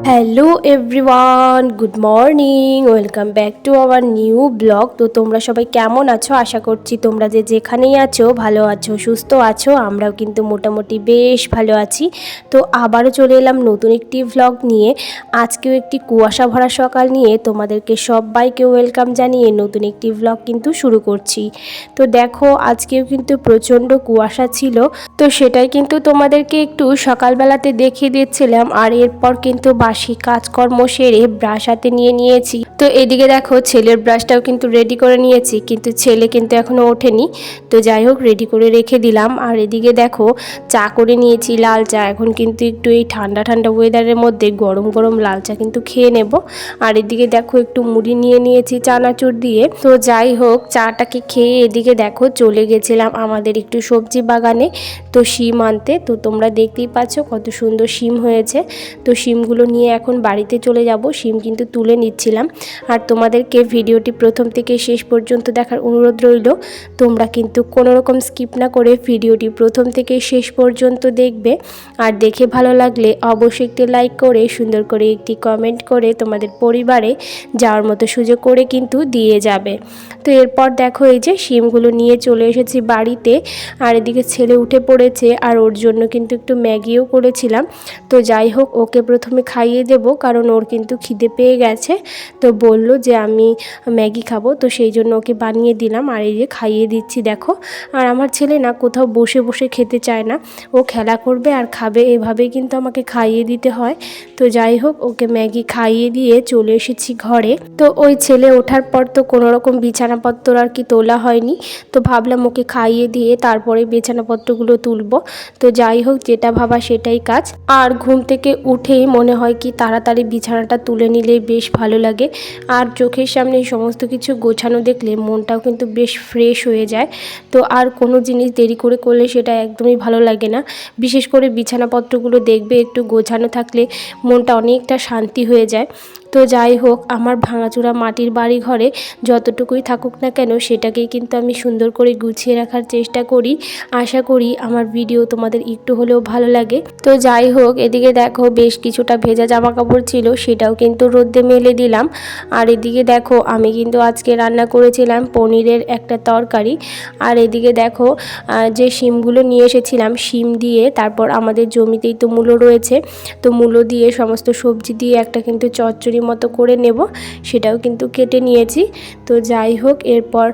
Hello everyone, good morning, welcome back to our new blog. তো তোমরা সবাই কেমন আছো? আশা করছি তোমরা যেখানেই আছো ভালো আছো, সুস্থ আছো। আমরাও কিন্তু মোটামুটি বেশ ভালো আছি। তো আবারও চলে এলাম নতুন একটি ব্লগ নিয়ে। আজকেও একটি কুয়াশা ভরা সকাল নিয়ে তোমাদেরকে সবাইকে ওয়েলকাম জানিয়ে নতুন একটি ব্লগ কিন্তু শুরু করছি। তো দেখো, আজকেও কিন্তু প্রচণ্ড কুয়াশা ছিল, তো সেটাই কিন্তু তোমাদেরকে একটু সকালবেলাতে দেখিয়ে দিচ্ছিলাম। আর এরপর কিন্তু বাসি কাজকর্ম সেরে ব্রাশ হাতে নিয়ে নিয়েছি। তো এদিকে দেখো, ছেলের ব্রাশটাও কিন্তু রেডি করে নিয়েছি, কিন্তু ছেলে কিন্তু এখনো ওঠেনি। তো যাই হোক, রেডি করে রেখে দিলাম। আর এদিকে দেখো, চা করে নিয়েছি লাল চা। এখন কিন্তু একটু এই ঠান্ডা ঠান্ডা ওয়েদারের মধ্যে গরম গরম লাল চা কিন্তু খেয়ে নেব। আর এদিকে দেখো, একটু মুড়ি নিয়ে নিয়েছি চানাচুর দিয়ে। তো যাই হোক, চাটাকে খেয়ে এদিকে দেখো চলে গেছিলাম আমাদের একটু সবজি বাগানে, তো শিম আনতে। তো তোমরা দেখতেই পাচ্ছ কত সুন্দর শিম হয়েছে। তো শিমগুলো নিয়ে এখন বাড়িতে চলে যাব। শিম কিন্তু তুলে নিচ্ছিলাম। আর তোমাদেরকে ভিডিওটি প্রথম থেকে শেষ পর্যন্ত দেখার অনুরোধ রইল। তোমরা কিন্তু কোনো রকম স্কিপ না করে ভিডিওটি প্রথম থেকে শেষ পর্যন্ত দেখবে। আর দেখে ভালো লাগলে অবশ্যই একটি লাইক করে সুন্দর করে একটি কমেন্ট করে তোমাদের পরিবারে যাওয়ার মতো সুযোগ করে কিন্তু দিয়ে যাবে। তো এরপর দেখো, এই যে শিমগুলো নিয়ে চলে এসেছি বাড়িতে। আর এদিকে ছেলে উঠে পড়েছে, আর ওর জন্য কিন্তু একটু ম্যাগিও করেছিলাম। তো যাই হোক, ওকে প্রথমে খাইয়ে দেব, কারণ ওর কিন্তু খিদে পেয়ে গেছে। তো বলল যে আমি ম্যাগি খাবো, তো সেই জন্য ওকে বানিয়ে দিলাম। আর এই যে খাইয়ে দিচ্ছি দেখো। আর আমার ছেলে না কোথাও বসে বসে খেতে চায় না, ও খেলা করবে আর খাবে, এভাবেই কিন্তু আমাকে খাইয়ে দিতে হয়। তো যাই হোক, ওকে ম্যাগি খাইয়ে দিয়ে চলে এসেছি ঘরে। তো ওই ছেলে ওঠার পর তো কোনো রকম বিছানাপত্র আর কি তোলা হয়নি। তো ভাবলাম ওকে খাইয়ে দিয়ে তারপরে বিছানাপত্রগুলো তুলবো। তো যাই হোক, যেটা ভাবা সেটাই কাজ। আর ঘুম থেকে উঠেই মনে হয় কি তাড়াতাড়ি বিছানাটা তুলে নিলেই বেশ ভালো লাগে। আর চোখের সামনে সমস্ত কিছু গোছানো দেখলে মনটাও কিন্তু বেশ ফ্রেশ হয়ে যায়। তো আর কোনো জিনিস দেরি করে করলে সেটা একদমই ভালো লাগে না। বিশেষ করে বিছানাপত্রগুলো দেখবে একটু গোছানো থাকলে মনটা অনেকটা শান্তি হয়ে যায়। তো যাই হোক, আমার ভাঙাচোরা মাটির বাড়ি ঘরে যতটুকুই থাকুক না কেন, সেটাকেই কিন্তু আমি সুন্দর করে গুছিয়ে রাখার চেষ্টা করি। আশা করি আমার ভিডিও তোমাদের একটু হলেও ভালো লাগে। তো যাই হোক, এদিকে দেখো বেশ কিছুটা ভেজা জামা কাপড় ছিল, সেটাও কিন্তু রোদে মেলে দিলাম। আর এদিকে দেখো, আমি কিন্তু আজকে রান্না করেছিলাম পনিরের একটা তরকারি। আর এদিকে দেখো, যে শিমগুলো নিয়ে এসেছিলাম, শিম দিয়ে তারপর আমাদের জমিতেই তো মূলো রয়েছে, তো মূলো দিয়ে সমস্ত সবজি দিয়ে একটা কিন্তু চচ্চড়ি মতো করে নেব, সেটাও কিন্তু কেটে নিয়েছি। তো যাই হোক, এরপর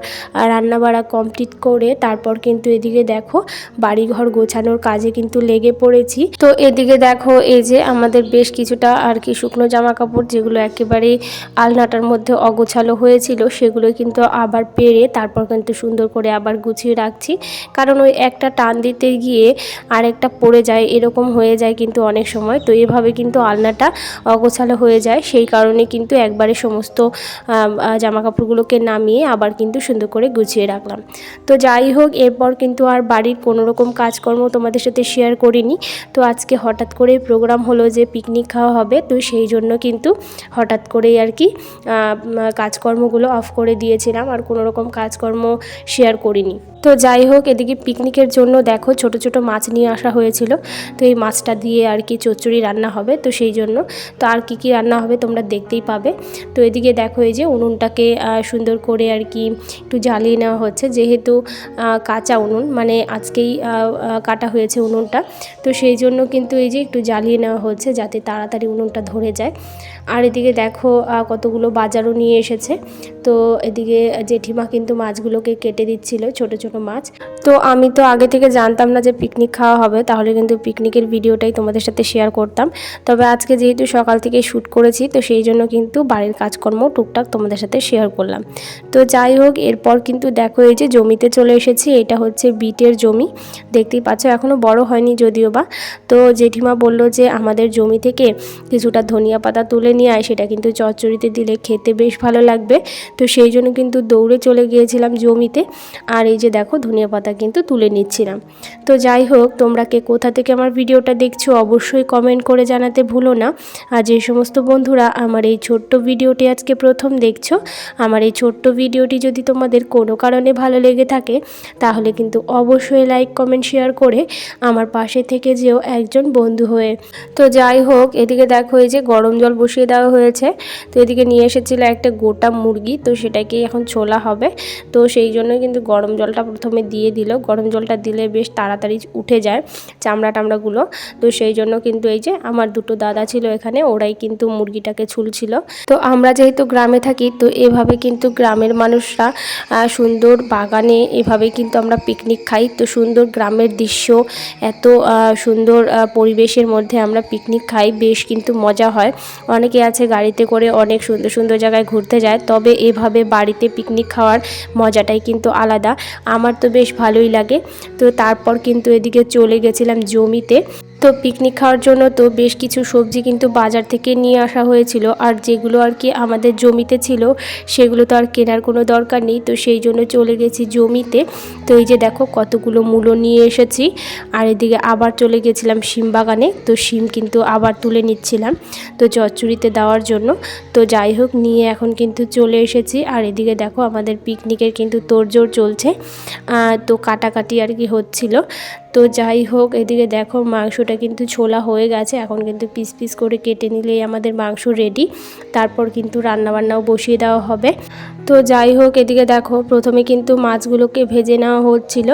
রান্না বাড়া কমপ্লিট করে তারপর কিন্তু এদিকে দেখো বাড়িঘর গোছানোর কাজে কিন্তু লেগে পড়েছি। তো এদিকে দেখো, এই যে আমাদের বেশ কিছুটা আর কি শুকনো জামা কাপড় যেগুলো একেবারেই আলনাটার মধ্যে অগোছালো হয়েছিল, সেগুলো কিন্তু আবার পেরে তারপর কিন্তু সুন্দর করে আবার গুছিয়ে রাখছি। কারণ ওই একটা টান দিতে গিয়ে আরেকটা পড়ে যায়, এরকম হয়ে যায় কিন্তু অনেক সময়। তো এভাবে কিন্তু আলনাটা অগোছালো হয়ে যায়, সেই কারণে কিন্তু একবারে সমস্ত জামা কাপড়গুলোকে নামিয়ে আবার কিন্তু সুন্দর করে গুছিয়ে রাখলাম। তো যাই হোক, এরপর কিন্তু আর বাড়ির কোনো রকম কাজকর্ম তোমাদের সাথে শেয়ার করিনি। তো আজকে হঠাৎ করে প্রোগ্রাম হলো যে পিকনিক খাওয়া হবে, তো সেই জন্য কিন্তু হঠাৎ করেই আর কি কাজকর্মগুলো অফ করে দিয়েছিলাম, আর কোনো রকম কাজকর্ম শেয়ার করিনি। তো যাই হোক, এদিকে পিকনিকের জন্য দেখো ছোট ছোট মাছ নিয়ে আসা হয়েছিল। তো এই মাছটা দিয়ে আর কি চচ্চড়ি রান্না হবে, তো সেই জন্য। তো আর কি রান্না হবে তোমরা তোমরা দেখতেই পাবে। তো এদিকে দেখো এই যে উনুনটাকে সুন্দর করে আর কি একটু জ্বালিয়ে নেওয়া হচ্ছে, যেহেতু কাঁচা উনুন, মানে আজকেই কাটা হয়েছে উনুনটা, তো সেই জন্য কিন্তু এই যে একটু জ্বালিয়ে নেওয়া হচ্ছে যাতে তাড়াতাড়ি উনুনটা ধরে যায়। আর এদিকে দেখো কতগুলো বাজারও নিয়ে এসেছে। তো এদিকে জেঠিমা কিন্তু মাছগুলোকে কেটে দিচ্ছিল, ছোট ছোট মাছ। তো আমি তো আগে থেকে জানতাম না যে পিকনিক খাওয়া হবে, তাহলে কিন্তু পিকনিকের ভিডিওটাই তোমাদের সাথে শেয়ার করতাম। তবে আজকে যেহেতু সকাল থেকে শ্যুট করেছি, তো সেই জন্য কিন্তু বাড়ির কাজকর্ম টুকটাক তোমাদের সাথে শেয়ার করলাম। তো যাই হোক, এরপর কিন্তু দেখো এই যে জমিতে চলে এসেছি। এটা হচ্ছে বিটের জমি, দেখতেই পাচ্ছ এখনও বড় হয়নি যদিও বা। তো জেঠিমা বলল যে আমাদের জমি থেকে কিছুটা ধনিয়া পাতা তুলে নিয়ে আয়, সেটা কিন্তু চচ্চড়িতে দিলে খেতে বেশ ভালো লাগবে। তো সেই জন্য কিন্তু দৌড়ে চলে গিয়েছিলাম জমিতে, আর এই যে দেখো ধনিয়া পাতা কিন্তু তুলে নিচ্ছিলাম। তো যাই হোক, তোমরা কে কোথা থেকে আমার ভিডিওটা দেখছো অবশ্যই কমেন্ট করে জানাতে ভুলো না। আর যে সমস্ত বন্ধুরা আমার এই ছোট্ট ভিডিওটি আজকে প্রথম দেখছো, আমার এই ছোট্ট ভিডিওটি যদি তোমাদের কোনো কারণে ভালো লেগে থাকে, তাহলে কিন্তু অবশ্যই লাইক কমেন্ট শেয়ার করে আমার পাশে থেকে যেও একজন বন্ধু হয়ে। তো যাই হোক, এদিকে দেখো এই যে গরম জল বসিয়ে দেওয়া হয়েছে। তো এদিকে নিয়ে এসেছিলো একটা গোটা মুরগি, তো সেটাকে এখন ছোলা হবে। তো সেই জন্য কিন্তু গরম জলটা প্রথমে দিয়ে দিল। গরম জলটা দিলে বেশ তাড়াতাড়ি উঠে যায় চামড়া টামড়াগুলো। তো সেই জন্য কিন্তু এই যে আমার দুটো দাদা ছিল এখানে, ওরাই কিন্তু মুরগিটাকে ছুলছিল। তো আমরা যেহেতু গ্রামে থাকি, তো এভাবে কিন্তু গ্রামের মানুষরা সুন্দর বাগানে এভাবে কিন্তু আমরা পিকনিক খাই। তো সুন্দর গ্রামের দৃশ্য, এত সুন্দর পরিবেশের মধ্যে আমরা পিকনিক খাই, বেশ কিন্তু মজা হয়। অনেকে আছে গাড়িতে করে অনেক সুন্দর সুন্দর জায়গায় ঘুরতে যায়, তবে এভাবে বাড়িতে পিকনিক খাওয়ার মজাটাই কিন্তু আলাদা। আমার তো বেশ ভালোই লাগে। তো তারপর কিন্তু এদিকে চলে গেছিলাম জমিতে। তো পিকনিক খাওয়ার জন্য তো বেশ কিছু সবজি কিন্তু বাজার থেকে নিয়ে আসা হয়েছিল, আর যেগুলো আর কি আমাদের জমিতে ছিল সেগুলো তো আর কেনার কোনো দরকার নেই। তো সেই জন্য চলে গেছি জমিতে। তো এই যে দেখো কতগুলো মূলো নিয়ে এসেছি। আর এদিকে আবার চলে গেছিলাম শিম বাগানে, তো শিম কিন্তু আবার তুলে নিচ্ছিলাম তো চচ্চড়িতে দেওয়ার জন্য। তো যাই হোক, নিয়ে এখন কিন্তু চলে এসেছি। আর এদিকে দেখো আমাদের পিকনিকের কিন্তু তোড়জোড় চলছে, তো কাটাকাটি আর কি হচ্ছিল। তো যাই হোক, এদিকে দেখো মাংসটা কিন্তু ছোলা হয়ে গেছে, এখন কিন্তু পিস পিস করে কেটে নিলেই আমাদের মাংস রেডি। তারপর কিন্তু রান্নাবান্নাও বসিয়ে দেওয়া হবে। তো যাই হোক, এদিকে দেখো প্রথমে কিন্তু মাছগুলোকে ভেজে নেওয়া হচ্ছিল,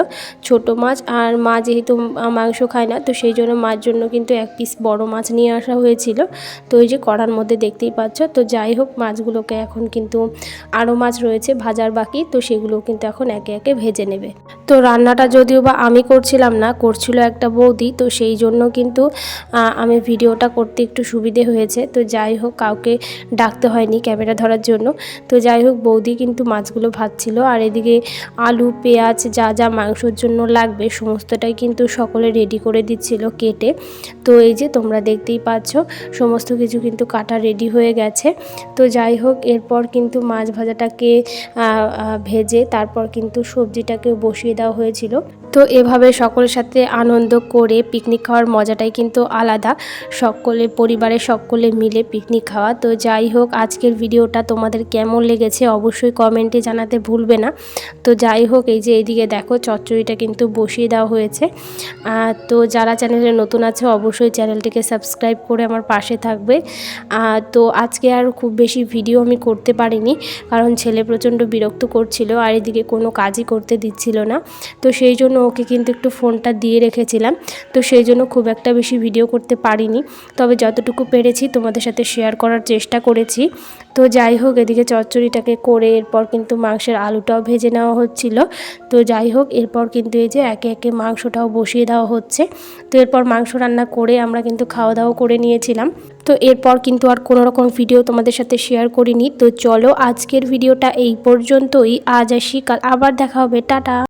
ছোট মাছ। আর মা যেহেতু মাংস খায় না, তো সেই জন্য মার জন্য কিন্তু এক পিস বড় মাছ নিয়ে আসা হয়েছিল। তো এই যে কড়ার মধ্যে দেখতেই পাচ্ছ। তো যাই হোক, মাছগুলোকে এখন কিন্তু আরও মাছ রয়েছে ভাজার বাকি, তো সেগুলো কিন্তু এখন একে একে ভেজে নেবে। তো রান্নাটা যদিও বা আমি করছিলাম না, করছিল একটা বৌদি, তো সেই জন্য কিন্তু আমি ভিডিওটা করতে একটু সুবিধে হয়েছে। তো যাই হোক, কাউকে ডাকতে হয়নি ক্যামেরা ধরার জন্য। তো যাই হোক, বৌদি কিন্তু মাছগুলো ভাজছিল, আর এদিকে আলু পেঁয়াজ যা যা মাংসর জন্য লাগবে সমস্তটাই কিন্তু সকলে রেডি করে দিচ্ছিল কেটে। তো এই যে তোমরা দেখতেই পাচ্ছ সমস্ত কিছু কিন্তু কাটা রেডি হয়ে গেছে। তো যাই হোক, এরপর কিন্তু মাছ ভাজাটাকে ভেজে তারপর কিন্তু সবজিটাকে বসিয়ে দেওয়া হয়েছিল। তো এভাবে সকলের সাথে আনন্দ করে পিকনিক খাওয়ার মজাটাই কিন্তু আলাদা, সকলে পরিবারের সকলে মিলে পিকনিক খাওয়া। তো যাই হোক, আজকের ভিডিওটা তোমাদের কেমন লেগেছে অবশ্যই কমেন্টে জানাতে ভুলবে না। তো যাই হোক, এই যে এইদিকে দেখো চচ্চড়িটা কিন্তু বসিয়ে দেওয়া হয়েছে। তো যারা চ্যানেলে নতুন আছে অবশ্যই চ্যানেলটিকে সাবস্ক্রাইব করে আমার পাশে থাকবে। তো আজকে আর খুব বেশি ভিডিও আমি করতে পারিনি, কারণ ছেলে প্রচণ্ড বিরক্ত করছিল, আর এদিকে কোনো কাজই করতে দিচ্ছিল না। তো সেই জন্য ওকে কিন্তু একটু ফোনটা দিয়ে রেখেছিলাম। তো সেই জন্য খুব একটা বেশি ভিডিও করতে পারিনি, তবে যতটুকু পেরেছি তোমাদের সাথে শেয়ার করার চেষ্টা করেছি। তো যাই হোক, এদিকে চচ্চড়িটাকে করে এরপর কিন্তু মাংসের আলুটাও ভেজে নেওয়া হচ্ছিল। তো যাই হোক, এরপর কিন্তু এই যে একে একে মাংসটাও বসিয়ে দেওয়া হচ্ছে। তো এরপর মাংস রান্না করে আমরা কিন্তু খাওয়া দাওয়া করে নিয়েছিলাম। তো এরপর কিন্তু আর কোনো রকম ভিডিও তোমাদের সাথে শেয়ার করিনি। তো চলো আজকের ভিডিওটা এই পর্যন্তই, আজ আসি, কাল আবার দেখা হবে, টাটা।